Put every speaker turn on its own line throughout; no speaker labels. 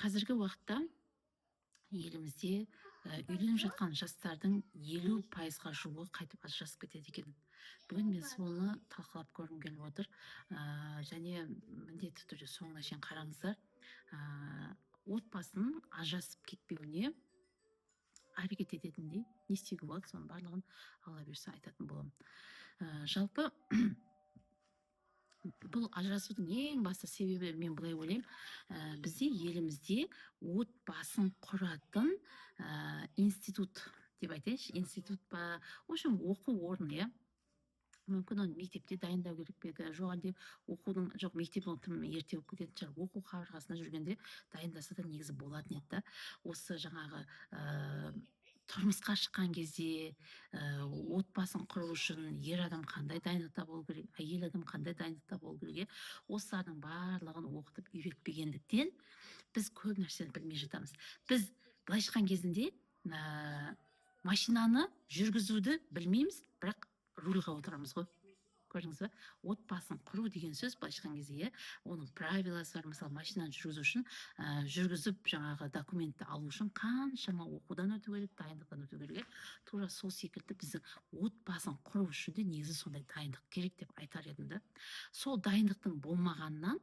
Қазіргі уақытта елімізде үйленіп жатқан жастардың 50%-ға жуығы қайтып ажырасып кетеді екен. Бүгін мен соны талқылап көргім келіп отыр. Және міндетті түрде соңына шейін қараңыздар. Отбасының ажырасып кетпеуіне әрекет ететіндей не істеуге болады, соның барлығын алла бұйырса айтатын боламын. Жалпы бұл ажырасудың ең басты себебі, мен былай ойлаймын, бізде елімізде отбасын құратын институт деп айтайыншы, институт па, в общем, оқу орны, иә. Мүмкін оны мектепте дайындау керек пе еді, жоқ әлде оқудың, жоқ, мектеп оны тым ерте оқып кететін шығар, оқу қабырғасында жүргенде дайындаса да негізі болатын еді да. Осы жаңағы тұрмысқа шыққан кезде отбасын құру үшін ер адам қандай дайындықта болу керек, әйел адам қандай дайындықта болу керек, осылардың барлығын оқытып үйретпегендіктен біз көп нәрсені білмей жатамыз. Біз былайша айтқан кезінде машинаны жүргізуді білмейміз, бірақ рульға отырамыз ғой. Көрдіңіз ба? Отбасын құру деген сөз былайша айтқан кезде, оның правиласы бар. Мысалы, машинаны жүргізу үшін жүргізіп жаңағы документті алу үшін қаншама оқудан өту керек, дайындықтан өту керек. Тура сол секілді біздің отбасын құру үшін де негізі сондай дайындық керек деп айтар едім да. Сол дайындықтың болмағаннан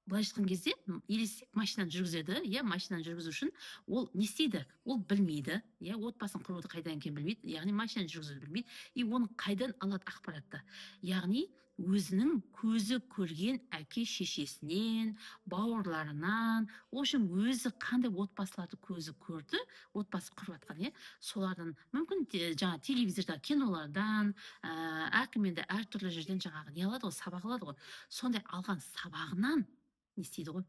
былайша айтқан кезде, елестейік, машинаны жүргізеді, иә, машинаны жүргізу үшін ол не істейді? Ол білмейді, иә, отбасын құруды қайдан екенін білмейді, яғни машинаны жүргізуді білмейді, и оны қайдан алады ақпаратты? Яғни өзінің көзі көрген әке шешесінен, бауырларынан, в общем, өзі қандай отбасыларды көзі көрді, отбасы құрып жатқан, иә, солардан, мүмкін жаңа телевизорда, кинолардан, әркіммен де әртүрлі жерден жаңағы не алады ғой, сабақ алады ғой. Сондай алған сабағынан не істейді ғой,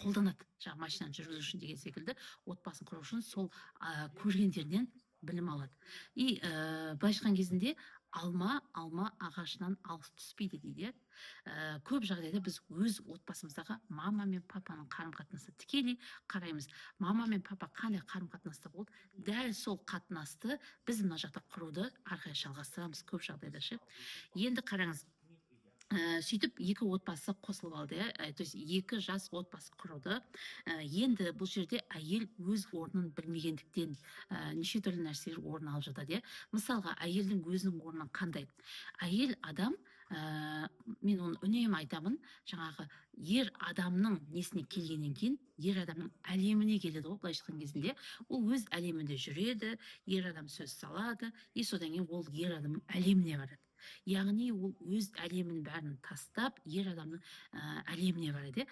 қолданады. Жаңағы машинаны жүргізу үшін деген секілді, отбасын құру үшін сол көргендерінен білім алады. И былайша айтқан кезінде алма ағашынан алыс түспейді дейді. Көп жағдайда біз өз отбасымыздағы мама мен папаның қарым-қатынасы тікелей қараймыз. Мама мен папа қандай қарым-қатынаста болды, дәл сол қатынасты біз мына жақта құруды ары қарай жалғастырамыз көп жағдайда ше. Енді қараңыз, сөйтіп екі отбасы қосылып алды, то есть екі жас отбасы құрылды. Енді бұл жерде әйел өз орнын білмегендіктен неше түрлі нәрселер орын алып жатады. Мысалға, әйелдің өзінің орны қандай? Әйел адам, мен оны үнемі айтамын, жаңағы ер адамның несіне келгеннен кейін, ер адамның әлеміне келеді ғой, былайша айтқан кезінде. Ол өз әлемінде жүреді, ер адам сөз салады, и содан кейін ол ер адамның әлеміне барады. Яғни ол өз әлемін бәрін тастап, ер адамның әлеміне барады.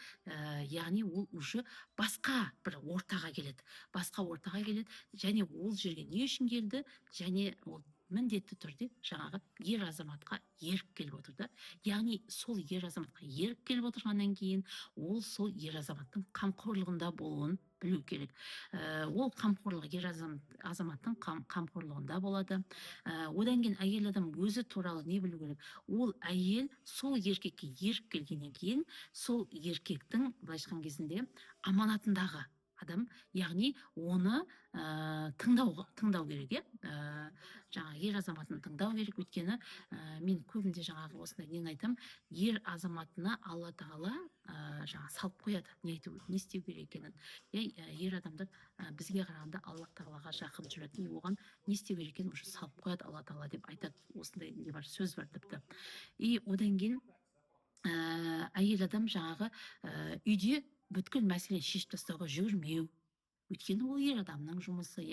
Яғни ол уже басқа бір ортаға келеді. Басқа ортаға келеді, және ол жерге не үшін келді, және ол міндетті түрде жаңағы ер азаматқа еріп келіп отыр да. Яғни сол ер азаматқа еріп келіп отырғаннан кейін, ол сол ер азаматтың қамқорлығында болуын білу керек. Ол қамқорлық ер азаматтың қамқорлығында болады. Одан кейін әйел адам өзі туралы не білу керек? Ол әйел сол еркекке еріп келгеннен кейін, сол еркектің былайша айтқан кезінде аманатындағы адам, яғни оны тыңдау керек, жаңағы ер азаматын тыңдау керек. Өйткені мен көбінде жаңағы осындай нені айтам, ер азаматына Алла тағала жаңа салып қояды, не істеу керек екенін. Ер адамдар бізге қарағанда Алла тағалаға жақын жүреді, оған не істеу керек екенін уже салып қояды Алла тағала деп айтады. Осындай не бар, сөз бар тіпті. И одан кейін әйел адам жаңағы үйде бүткіл мәселені шешіп тастауға жүгірмеу. Өйткені ол ер адамның жұмысы,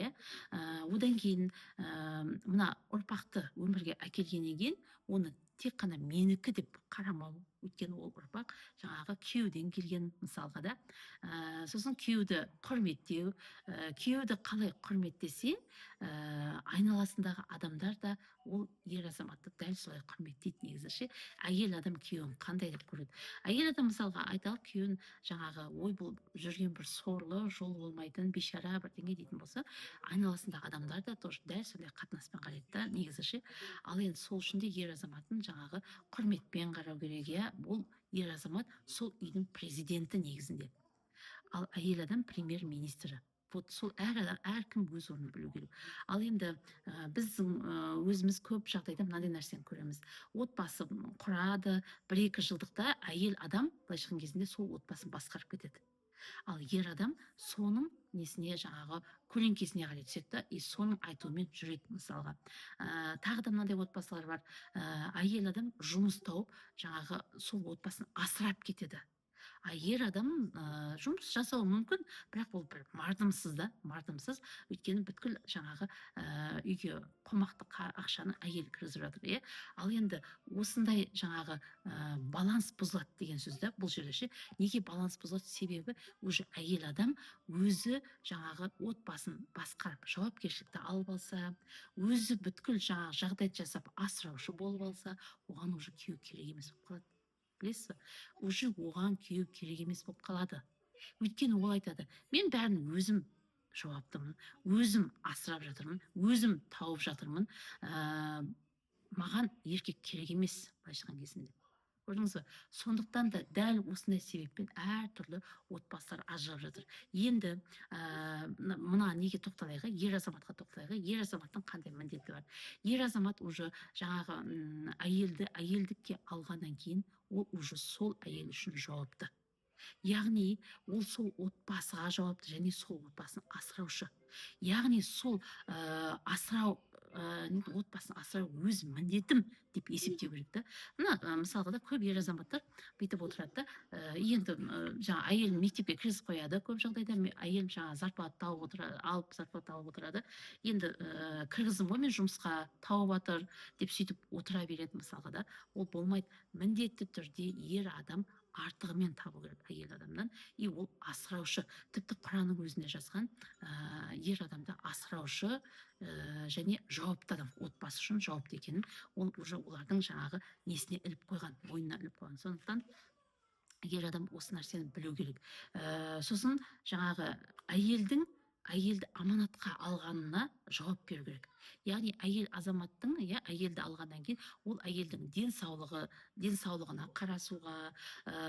Одан кейін мына ұрпақты өмірге әкелгеннен кейін, оны тек қана менікі деп қарамау. Өйткені ол ұрпақ жаңағы күйеуден келген, мысалға да. Сосын күйеуді құрметтеу, күйеуді қалай құрметтесе, айналасындағы адамдар да ол ер азаматты дәл солай құрметтейді негізі. Әйел адам күйеуін қандай деп көреді? Әйел адам мысалға айталық, күйеуін жаңағы ой бұл жүрген бір сорлы, жол болмайтын бейшара бірдеңе дейтін болса, айналасындағы адамдар да тоже дәл сондай қатынаспен қарайды да негізі. Ал енді сол үшін де ер азаматын жаңағы құрметпен қарау керек. Бұл ер азамат сол үйдің президенті негізінде. Ал әйел адам премьер-министрі. вот сол әркім өз орнын білу керек. Ал енді біздің өзіміз көп жағдайда мынандай нәрсені көреміз. Отбасы құрады, 1-2 жылдықта әйел адам былайша айтқан кезінде сол отбасын басқарып кетеді. Ал ер адам соның несіне жаңағы көлеңкесіне қарай түседі да, и соның айтуымен жүреді. Мысалға тағы да мынандай отбасылар бар. Әйел адам жұмыс тауып жаңағы сол отбасын асырап кетеді. А ер адам жұмыс жасауы мүмкін, бірақ ол бір мардымсыз, өйткені бүткіл жаңағы үйге қомақты ақшаны әйел кіргізіп жатыр, иә. Ал енді осындай жаңағы баланс бұзылады деген сөз да бұл жерде ше. Неге баланс бұзылады? Себебі уже әйел адам өзі жаңағы отбасын басқарып жауапкершілікті алып алса, өзі бүткіл жаңағы жағдай жасап асыраушы болып алса, оған уже күйеу керек емес болып қалады. Білесіз бе? Уже оған күйеу керек емес болып қалады. Өйткені ол айтады, мен бәрін өзім жауаптымын, өзім асырап жатырмын, өзім тауып жатырмын, маған еркек керек емес, былайша айтқан кезінде. Көрдіңіз бе? Сондықтан да дәл осындай себеппен әртүрлі отбасылар ажырап жатыр. Енді мына неге тоқталайық, ер азаматқа тоқталайық. Ер азаматтың қандай міндеті бар? Ер азамат уже жаңағы әйелдікке алғаннан кейін ол уже сол әйел үшін жауапты. Яғни ол сол отбасыға жауапты және сол отбасын асыраушы. Яғни сол асырау отбасын асырау өз міндетім деп есептеу керек та. Мына мысалға да көп ер азаматтар бүйтіп отырады да, енді жаңа әйел мектепке кіргізіп қояды, көп жағдайда әйел жаңа зарплата тауып отырады. Енді кіргіздім ғой мен жұмысқа, тауып жатыр деп сөйтіп отыра береді мысалға да. Ол болмайды. Міндетті түрде ер адам артығымен табу керек әйел адамнан, и ол асыраушы. Тіпті Құранның өзінде жазған, ер адамды асыраушы және жауапты адам, отбасы үшін жауапты екенін ол уже олардың жаңағы несіне іліп қойған, мойнына іліп қойған. Сондықтан ер адам осы нәрсені білу керек. Сосын жаңағы әйелді аманатқа алғанына жауап беру керек. Яғни әйел азаматтың, әйелді алғаннан кейін ол әйелдің денсаулығына қарасуға,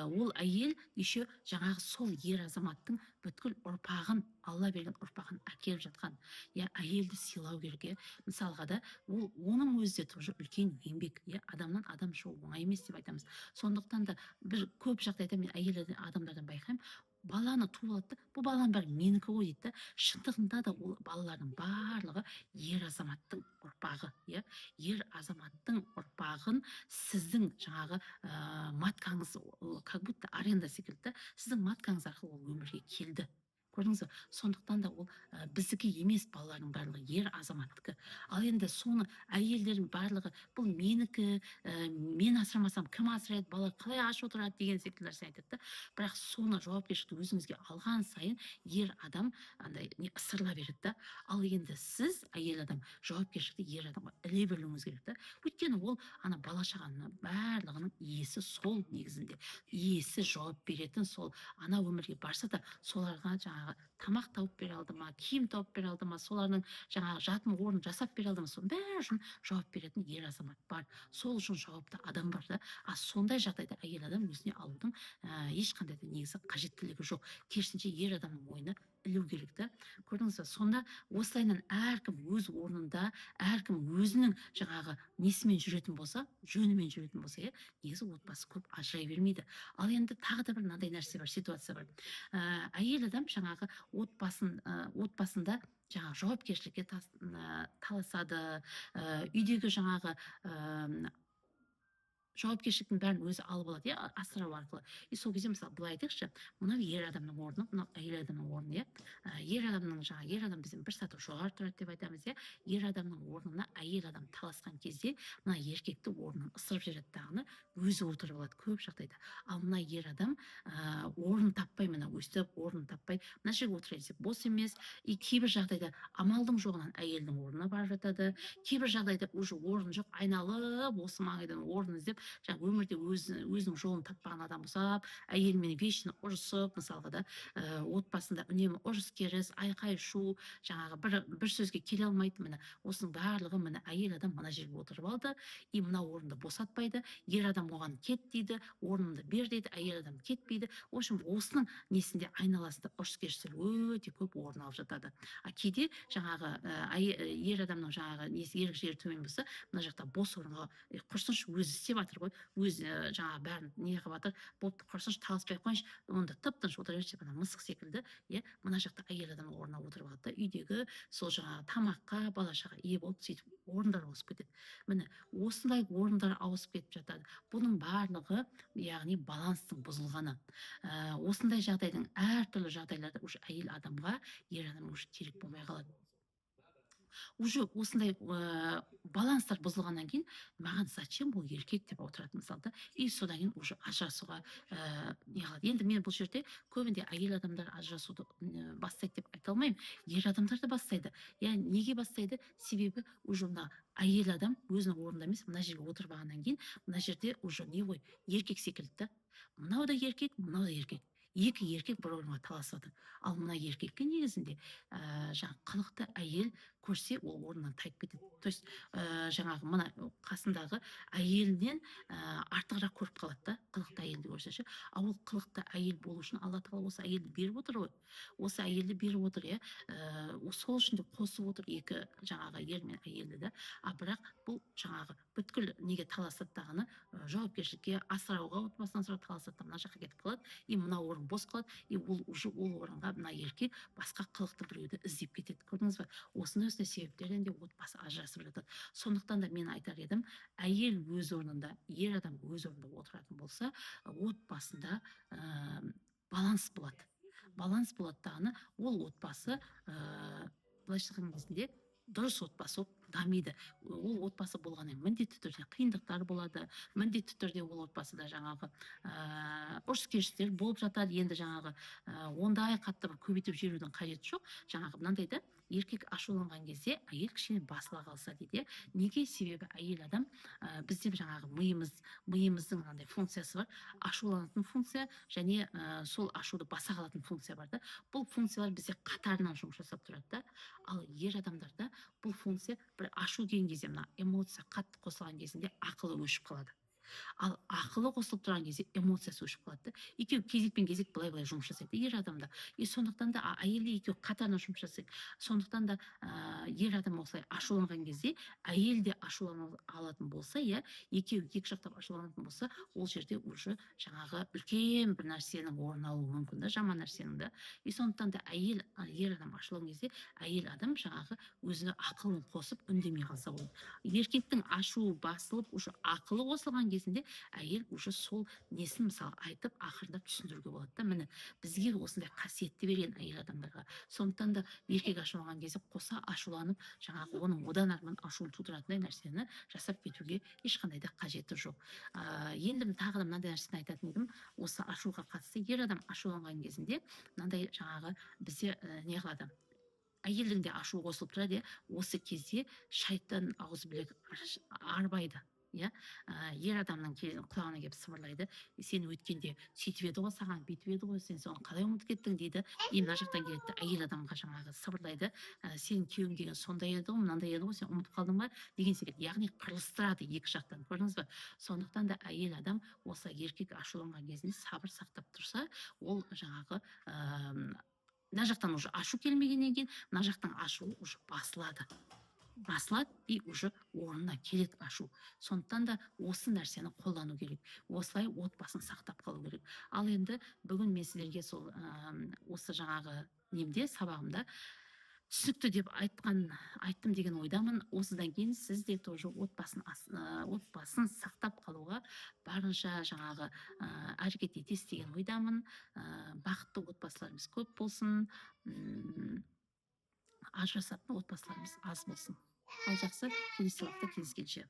ол әйел еще жаңағы сол ер азаматтың бүткіл ұрпағын, Алла берген ұрпағын әкеліп жатқан. Әйелді сыйлау керек. Мысалға да оның өзі де тоже үлкен еңбек. Адамнан адам шығу оңай емес деп айтамыз. Сондықтан да бір көп жағдайда мен әйел адамдардан байқаймын, баланы туып алады да, бұл баланың бәрі менікі ғой дейді. Шындығында да ол балалардың барлығы ер азаматтың ұрпағы. Ер азаматтың ұрпағын сіздің жаңағы маткаңыз, как будто аренда секілді, сіздің маткаңыз арқылы ол өмірге келді. Көрдіңіз бе? Сондықтан да ол біздікі емес, балалардың барлығы ер азаматтікі. Ал енді соны әйелдердің барлығы бұл менікі, мен асырамасам кім асырайды, бала қалай аш отырады деген секілді нәрсе айтады. Бірақ соны жауапкершілікті өзіңізге алған сайын ер адам андай ысырыла береді. Ал енді сіз әйел адам жауапкершілікті ер адамға іле беруіңіз керек. Өйткені ол ана бала шағаның барлығының иесі сол негізінде. Иесі жауап беретін сол. Ана өмірге барса да соларға жаңағы тамақ тауып бере алды ма, киім тауып бере алды ма, солардың жаңағы жатын орнын жасап бере алды ма, соның бәрі үшін жауап беретін ер азамат бар. Сол үшін жауапты адам бар да. Сондай жағдайда әйел адам өзіне алудың ешқандай да негізі қажеттілігі жоқ. Керісінше ер адамның мойнына ілу керек та. Көрдіңіз бе? Сонда осылайынан әркім өз орнында, әркім өзінің жаңағы несімен жүретін болса, жөнімен жүретін болса, негізі отбасы көп ажырай бермейді. Ал енді тағы да бір мынандай нәрсе бар, ситуация бар. Әйел адам жаңағы отбасында жаңағы жауапкершілікке таласады, үйдегі жаңағы жауапкершіліктің бәрін өзі алып алады, асырау арқылы. И сол кезде мысалы былай айтайықшы, мынау ер адамның орны, мынау әйел адамның орны, ер адам бізден бір саты жоғары тұрады деп айтамыз, ер адамның орнына әйел адам таласқан кезде мына еркекті орнынан ысырып жібереді дағыны, өзі отырып алады көп жағдайда. Ал мына ер адам орын таппай, мына өстіп орын таппай, мына жерге отырайын десе бос емес, и кейбір жағдайда амалдың жоғынан әйелдің орнына барып жатады, кейбір жағдайда уже орын жоқ, айналып осы маңайдан орын іздеп жаңағы өмірде өзінің жолын таппаған адам болса, әйелімен вечно ұрысып, мысалға да, отбасында үнемі ұрыс керіс, айқай шу, жаңағы бір сөзге келе алмайды. Міне осының барлығы міне әйел адам мына жерге отырып алды, и мына орынды босатпайды, ер адам оған кет дейді, орнымды бер дейді, әйел адам кетпейді. В общем, осының несінде айналасында ұрыс керістер өте көп орын алып жатады. Кейде жаңағы ер адамның жаңағы несі ерік жігері төмен болса, мына жақта бос орынға құрсыншы өзі істеп жатыр ғой, өзі жаңағы бәрін не қылып жатыр, бопты құрсыншы таласпай ақ қойыңызшы, онда тып тыныш отыра берші, ана мысық секілді, мына жақта әйел адам орнына отырып алады да, үйдегі сол жаңағы тамаққа бала шаға ие болып сөйтіп орындар ауысып кетеді. Міне осындай орындар ауысып кетіп жатады. Бұның барлығы яғни баланстың бұзылғаны. Осындай жағдайдың әртүрлі жағдайларда уже әйел адамға ер адам уже керек болмай қалады. Уже осындай баланстар бұзылғаннан кейін маған зачем ол еркек деп отырады мысалы да, и содан кейін уже ажырасуға не қылады. Енді мен бұл жерде көбінде әйел адамдар ажырасуды бастайды деп айта алмаймын, ер адамдар да бастайды. Неге бастайды? Себебі уже мына әйел адам өзінің орнында емес, мына жерге отырып алғаннан кейін мына жерде уже не ғой, еркек секілді да, мынау да еркек, мынау да еркек, екі еркек бір орынға таласып жатыр. Ал мына еркекке негізінде жаңағы қылықты әйел көрсе, ол орнынан тайып кетеді. То есть жаңағы мына қасындағы әйелінен артығырақ көріп қалады да, қылықты әйелді көрсе ше. Ал ол қылықты әйел болу үшін Алла тағала осы әйелді беріп отыр ғой. Осы әйелді беріп отыр, сол үшін де қосып отыр екі жаңағы ер мен әйелді да. Бірақ бұл жаңағы бүткіл неге таласаттағаны жауапкершілікке, асырауға, отбасын асырауға таласады, мына жаққа кетіп қалады, и мына орын бос қалады, и ол уже ол орынға мына еркек басқа қылықты біреуді іздеп кетеді. Көрдіңіз ба? Осындай себептерден де отбасы ажырасып жатады. Сондықтан да мен айтар едім, әйел өз орнында, ер адам өз орнында отыратын болса, отбасында баланс болады. Баланс болады дағыны, ол отбасы былайша айтқан кезінде дұрыс отбасы болып дамиды. Ол отбасы болғаннан міндетті түрде қиындықтар болады, міндетті түрде ол отбасыда жаңағы ұрыс керістер болып жатады. Енді жаңағы ондай қатты көбейтіп жіберудің қажеті жоқ. Жаңағы мынандай да, еркек ашуланған кезде әйел кішкене басыла қалса дейді. Неге? Себебі әйел адам бізде жаңағы миымыздың мынандай функциясы бар, ашуланатын функция және сол ашуды баса қалатын функция бар да. Бұл функциялар бізде қатарынан жұмыс жасап тұрады да. Ал ер адамдарда бұл функция бір ашу деген кезде, мына эмоция қатты қосылған кезінде ақылы өшіп қалады. Ал ақылы қосылып тұрған кезде эмоциясы өшіп қалады да. Екеуі кезекпен кезек былай жұмыс жасайды ер адамда. Сондықтан да әйелде екеуі қатарынан жұмыс жасайды. Сондықтан да ер адам осылай ашуланған кезде, әйел де ашулана алатын болса, екеуі екі жақтап ашуланатын болса, ол жерде уже жаңағы үлкен бір нәрсенің орын алуы мүмкін да, жаман нәрсенің да. Сондықтан да ер адам ашуланған кезде, әйел адам жаңағы өзіне ақылын қосып үндемей қалса болады. Еркектің ашуы басылып, уже ақылы қосылған кезінде әйел уже сол несін мысалы айтып ақырындап түсіндіруге болады да. Міне бізге осындай қасиетті берген әйел адамдарға. Сондықтан да еркек ашуланған кезде қоса ашуланып, жаңағы оның одан арман ашуын тудыратындай нәрсені жасап кетуге ешқандай да қажеті жоқ. Енді тағы да мынандай нәрсені айтатын едім, осы ашуға қатысты. Ер адам ашуланған кезінде мынандай жаңағы бізде не қылады, әйелдің де ашу қосылып тұрады. Осы кезде шайтан ауызбілек арбайды. Ер адамның құлағына келіп сыбырлайды: сен өткенде сөйтіп еді ғой, саған бүйтіп еді ғой, сен соны қалай ұмытып кеттің дейді. Мына жақтан келеді, әйел адамға жаңағы сыбырлайды: сен күйеуің деген сондай еді ғой, мынандай еді ғой, сен ұмытып қалдың ба деген секілді. Яғни қырылыстырады екі жақтан. Көрдіңіз ба? Сондықтан да әйел адам осы еркек ашуланған кезінде сабыр сақтап тұрса, ол жаңағы мына жақтан уже ашу келмегеннен кейін, мына жақтан ашуы уже басылады и уже орнына келеді ашу. Сондықтан да осы нәрсені қолдану керек. Осылай отбасын сақтап қалу керек. Ал енді бүгін мен сіздерге сол осы жаңағы немде, сабағымда түсінікті деп айттым деген ойдамын. Осыдан кейін сіз де тоже отбасын сақтап қалуға барынша жаңағы әрекет етесіз деген ойдамын. Бақытты отбасыларымыз көп болсын, ажырасатын отбасыларымыз аз болсын. Ал жақсы, келесі уақытта кездескенше.